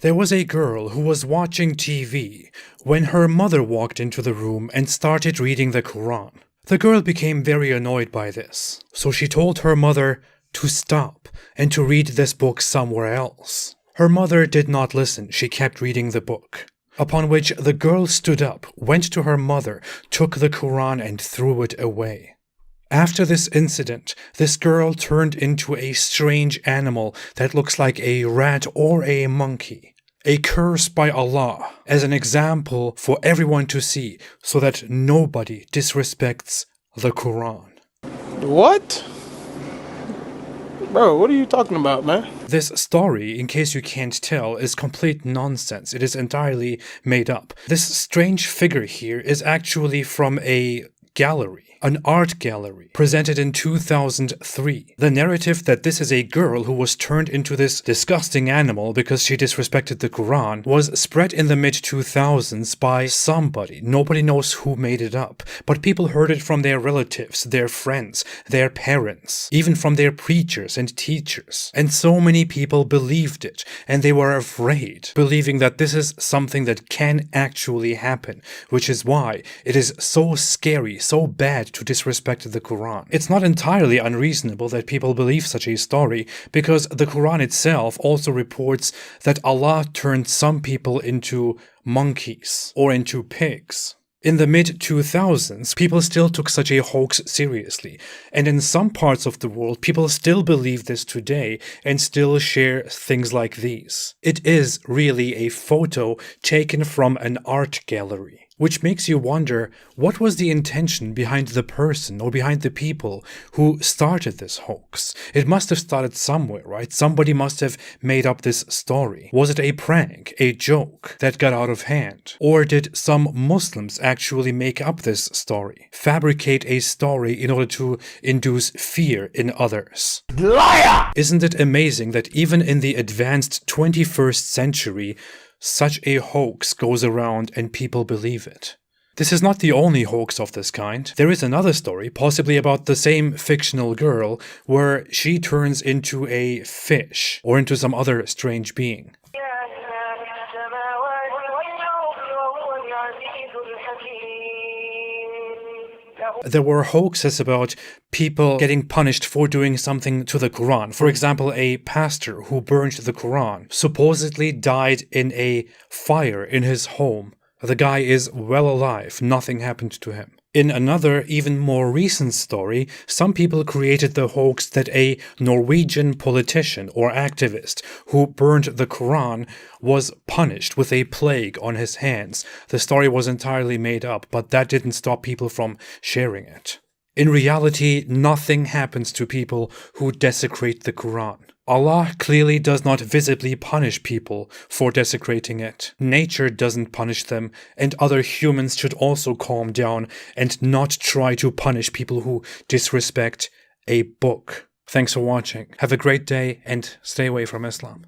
There was a girl who was watching TV when her mother walked into the room and started reading the Quran. The girl became very annoyed by this, so she told her mother to stop and to read this book somewhere else. Her mother did not listen, she kept reading the book. Upon which the girl stood up, went to her mother, took the Quran and threw it away. After this incident, this girl turned into a strange animal that looks like a rat or a monkey. A curse by Allah, as an example for everyone to see, so that nobody disrespects the Quran. What? Bro, what are you talking about, man? This story, in case you can't tell, is complete nonsense. It is entirely made up. This strange figure here is actually from a gallery. An art gallery presented in 2003. The narrative that this is a girl who was turned into this disgusting animal because she disrespected the Quran was spread in the mid-2000s by somebody. Nobody knows who made it up, but people heard it from their relatives, their friends, their parents, even from their preachers and teachers. And so many people believed it, and they were afraid, believing that this is something that can actually happen, which is why it is so scary, so bad to disrespect the Quran. It's not entirely unreasonable that people believe such a story, because the Quran itself also reports that Allah turned some people into monkeys or into pigs. In the mid-2000s, people still took such a hoax seriously, and in some parts of the world, people still believe this today and still share things like these. It is really a photo taken from an art gallery. Which makes you wonder, what was the intention behind the person or behind the people who started this hoax? It must have started somewhere, right? Somebody must have made up this story. Was it a prank, a joke that got out of hand? Or did some Muslims actually make up this story? Fabricate a story in order to induce fear in others? Liar! Isn't it amazing that even in the advanced 21st century, such a hoax goes around and people believe it? This is not the only hoax of this kind. There is another story, possibly about the same fictional girl, where she turns into a fish or into some other strange being. There were hoaxes about people getting punished for doing something to the Quran. For example, a pastor who burned the Quran supposedly died in a fire in his home. The guy is well alive, nothing happened to him. In another, even more recent story, some people created the hoax that a Norwegian politician or activist who burned the Quran was punished with a plague on his hands. The story was entirely made up, but that didn't stop people from sharing it. In reality, nothing happens to people who desecrate the Quran. Allah clearly does not visibly punish people for desecrating it. Nature doesn't punish them, and other humans should also calm down and not try to punish people who disrespect a book. Thanks for watching. Have a great day and stay away from Islam.